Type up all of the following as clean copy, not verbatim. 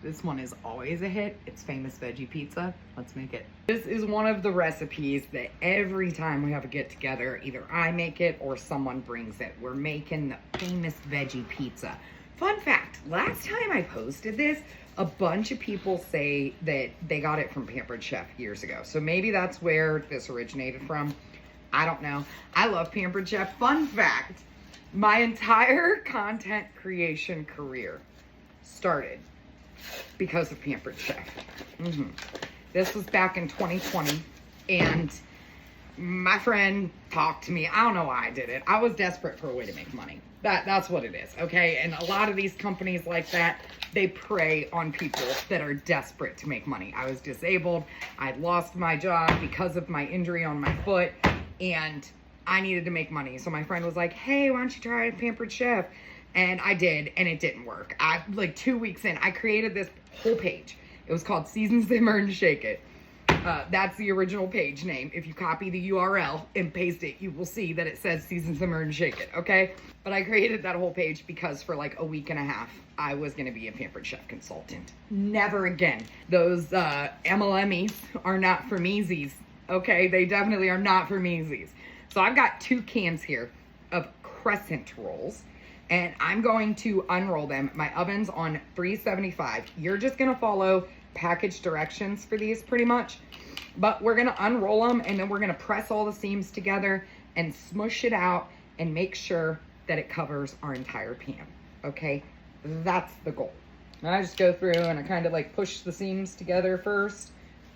This one is always a hit. It's famous veggie pizza. Let's make it. This is one of the recipes that every time we have a get together, either I make it or someone brings it. We're making the famous veggie pizza. Fun fact, last time I posted this, a bunch of people say that they got it from Pampered Chef years ago. So maybe that's where this originated from. I don't know. I love Pampered Chef. Fun fact, my entire content creation career started because of Pampered Chef. This was back in 2020, and my friend talked to me. I don't know why I did it. I was desperate for a way to make money. That's what it is, okay? And a lot of these companies like that, they prey on people that are desperate to make money. I was disabled. I'd lost my job because of my injury on my foot, and I needed to make money. So my friend was like, hey, why don't you try Pampered Chef? And I did, and it didn't work. Like 2 weeks in, I created this whole page. It was called Season, Simmer, and Shake It. That's the original page name. If you copy the URL and paste it, you will see that it says Season, Simmer, and Shake It, okay? But I created that whole page because for like a week and a half, I was gonna be a Pampered Chef consultant. Never again. Those MLMs are not for measies, okay? They definitely are not for measies. So I've got 2 cans here of crescent rolls, and I'm going to unroll them. My oven's on 375. You're just gonna follow package directions for these pretty much, but we're gonna unroll them, and then we're gonna press all the seams together and smush it out and make sure that it covers our entire pan, okay? That's the goal. And I just go through and I kind of like push the seams together first.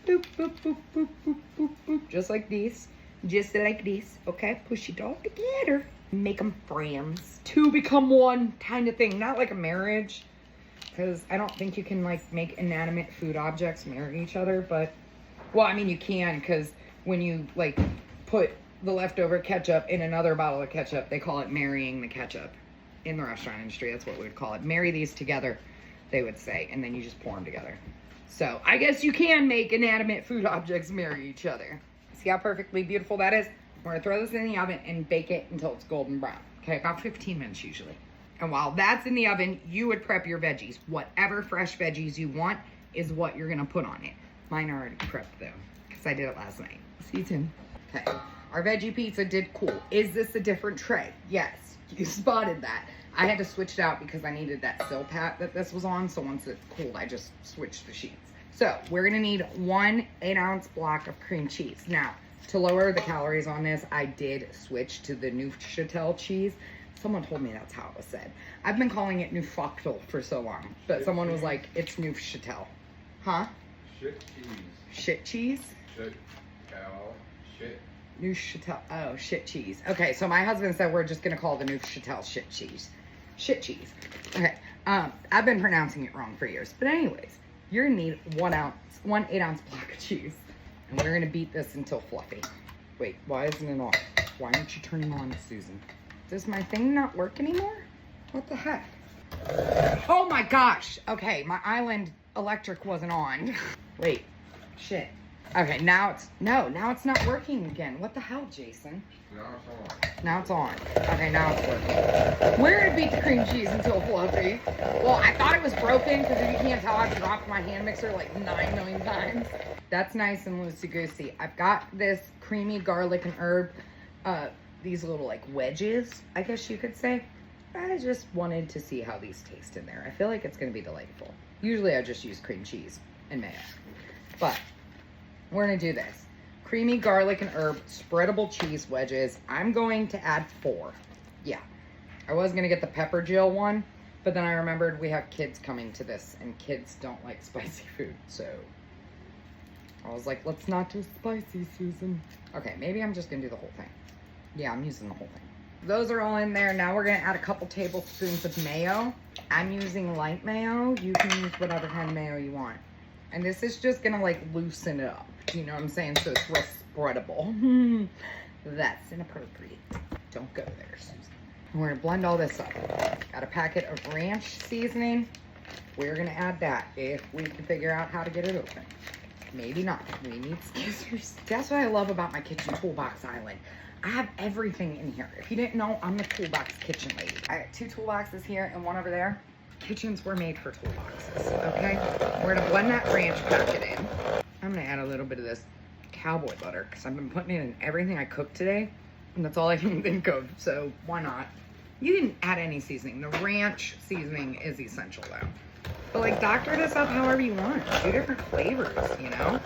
Boop, boop, boop, boop, boop, boop, boop, just like this. Just like this, okay? Push it all together. Make them friends. 2 become 1 kind of thing. Not like a marriage, because I don't think you can like make inanimate food objects marry each other, but, well, I mean you can, because when you like put the leftover ketchup in another bottle of ketchup, they call it marrying the ketchup. In the restaurant industry, that's what we would call it. Marry these together, they would say, and then you just pour them together. So I guess you can make inanimate food objects marry each other. See how perfectly beautiful that is? We're gonna throw this in the oven and bake it until it's golden brown. Okay, about 15 minutes usually. And while that's in the oven, you would prep your veggies. Whatever fresh veggies you want is what you're gonna put on it. Mine are already prepped though, because I did it last night. See, Tim? Okay, our veggie pizza did cool. Is this a different tray? Yes, you spotted that. I had to switch it out because I needed that sill pat that this was on, so once it cooled, I just switched the sheets. So we're gonna need 1 8-ounce block of cream cheese. Now, to lower the calories on this, I did switch to the Neufchâtel cheese. Someone told me that's how it was said. I've been calling it Neufchâtel for so long, but someone was like, it's Neufchâtel. Huh? Shit cheese. Shit cheese? Shit cow. Shit. Neufchâtel. Oh, shit cheese. Okay, so my husband said we're just gonna call the Neufchâtel shit cheese. Shit cheese. Okay. I've been pronouncing it wrong for years, but anyways, you're gonna need 1 8-ounce block of cheese. And we're gonna beat this until fluffy. Wait, why isn't it on? Why aren't you turning on, Susan? Does my thing not work anymore? What the heck? Oh my gosh. Okay, my island electric wasn't on. Wait, shit. Okay, now it's not working again. What the hell, Jason? Now it's on. Now it's on. Okay, now it's working. We're gonna beat the cream cheese until fluffy. Well, I thought it was broken because if you can't tell, I've dropped my hand mixer like 9 million times. That's nice and loosey-goosey. I've got this creamy garlic and herb, these little like wedges, I guess you could say. I just wanted to see how these taste in there. I feel like it's gonna be delightful. Usually I just use cream cheese and mayo, but we're gonna do this. Creamy garlic and herb spreadable cheese wedges. I'm going to add 4. Yeah, I was gonna get the pepper Jill one, but then I remembered we have kids coming to this and kids don't like spicy food, so I was like, let's not do spicy, Susan. Okay, maybe I'm just gonna do the whole thing. Yeah, I'm using the whole thing. Those are all in there. Now we're gonna add a couple tablespoons of mayo. I'm using light mayo. You can use whatever kind of mayo you want. And this is just gonna like loosen it up. You know what I'm saying? So it's real spreadable. That's inappropriate. Don't go there, Susan. And we're gonna blend all this up. Got a packet of ranch seasoning. We're gonna add that if we can figure out how to get it open. Maybe not. We need scissors. That's what I love about my kitchen toolbox island. I have everything in here. If you didn't know, I'm the toolbox kitchen lady. I got 2 toolboxes here and 1 over there. kitchens were made for toolboxes, okay? We're gonna blend that ranch, pack it in. I'm gonna add a little bit of this cowboy butter because I've been putting it in everything I cook today, and that's all I can think of, so why not? You can add any seasoning. The ranch seasoning is essential though. But like doctor this up however you want. Do different flavors, you know?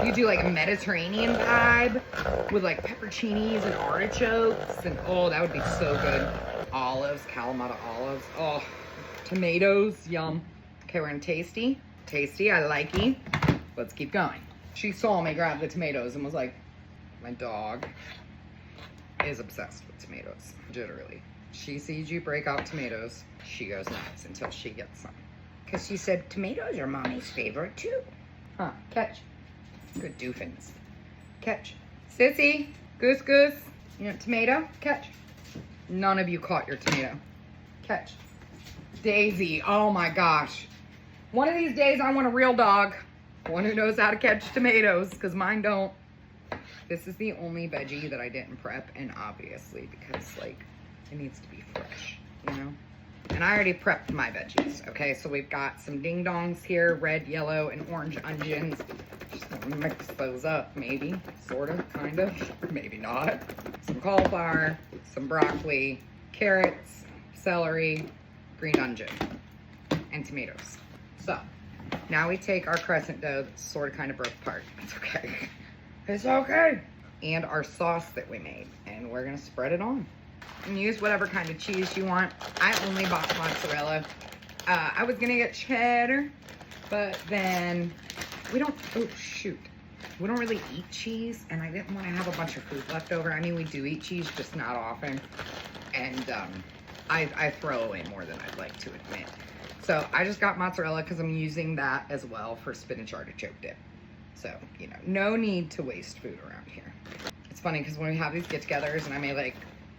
You do like a Mediterranean vibe with like pepperoncinis and artichokes, and oh, that would be so good. Olives, Kalamata olives. Oh, tomatoes, yum. Okay, we're gonna tasty. Tasty, I likey. Let's keep going. She saw me grab the tomatoes and was like, my dog is obsessed with tomatoes, literally. She sees you break out tomatoes, she goes nuts until she gets some. Because she said, tomatoes are mommy's favorite too. Huh, catch. Good doofins. Catch. Sissy, goose goose. You want tomato? Catch. None of you caught your tomato. Catch. Daisy, oh my gosh. One of these days I want a real dog. One who knows how to catch tomatoes, because mine don't. This is the only veggie that I didn't prep, and obviously because like it needs to be fresh, you know? And I already prepped my veggies, okay? So we've got some ding dongs here, red, yellow, and orange onions. Just gonna mix those up, maybe, sort of, kind of, maybe not. Some cauliflower, some broccoli, carrots, celery, green onion, and tomatoes. So now we take our crescent dough that's sort of kind of broke apart. It's okay. It's okay. And our sauce that we made, and we're gonna spread it on. And use whatever kind of cheese you want. I only bought mozzarella. I was gonna get cheddar, but then we don't, oh shoot. We don't really eat cheese, and I didn't want to have a bunch of food left over. I mean, we do eat cheese, just not often. And I throw away more than I'd like to admit. So I just got mozzarella because I'm using that as well for spinach artichoke dip. So, you know, no need to waste food around here. It's funny because when we have these get-togethers and I make like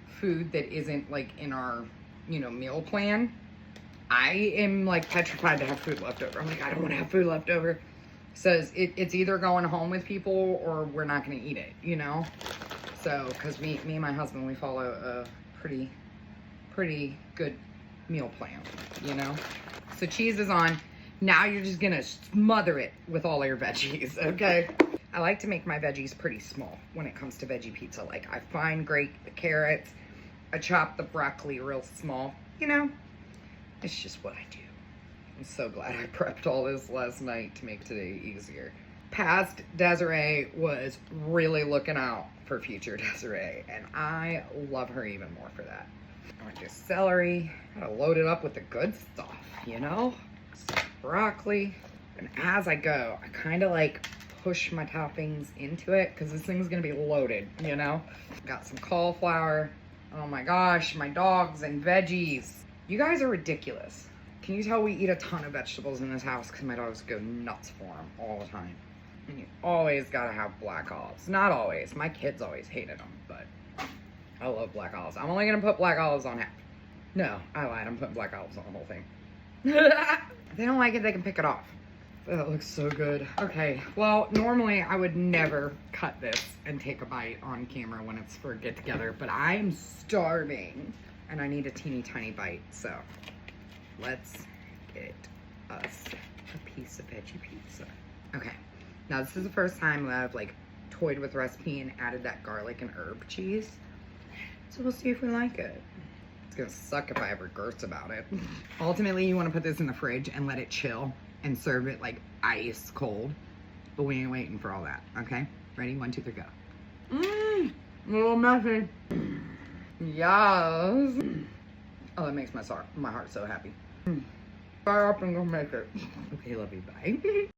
food that isn't like in our, you know, meal plan, I am like petrified to have food left over. I'm like, I don't want to have food left over. So it's either going home with people or we're not going to eat it, you know? So, because me and my husband, we follow a pretty good meal plan, you know? So cheese is on. Now you're just going to smother it with all your veggies, okay? I like to make my veggies pretty small when it comes to veggie pizza. Like, I fine grate the carrots. I chop the broccoli real small, you know? It's just what I do. I'm so glad I prepped all this last night to make today easier. Past Desiree was really looking out for future Desiree, and I love her even more for that. I want just celery. Gotta load it up with the good stuff, you know? Some broccoli. And as I go, I kind of like push my toppings into it because this thing's gonna be loaded, you know? Got some cauliflower. Oh my gosh, my dogs and veggies. You guys are ridiculous. Can you tell we eat a ton of vegetables in this house because my dogs go nuts for them all the time? And you always gotta have black olives. Not always. My kids always hated them, but I love black olives. I'm only gonna put black olives on half. No, I lied. I'm putting black olives on the whole thing. If they don't like it, they can pick it off. That looks so good. Okay, well, normally I would never cut this and take a bite on camera when it's for a get-together, but I'm starving and I need a teeny tiny bite, so let's get us a piece of veggie pizza. Okay, now this is the first time that I've like toyed with the recipe and added that garlic and herb cheese, so we'll see if we like it. It's gonna suck if I ever curse about it. Ultimately, you wanna put this in the fridge and let it chill and serve it like ice cold, but we ain't waiting for all that, okay? Ready? 1, 2, 3, go. A little messy. Yes. Oh, that makes my heart so happy. Fire up and go make it. Okay, love you, bye.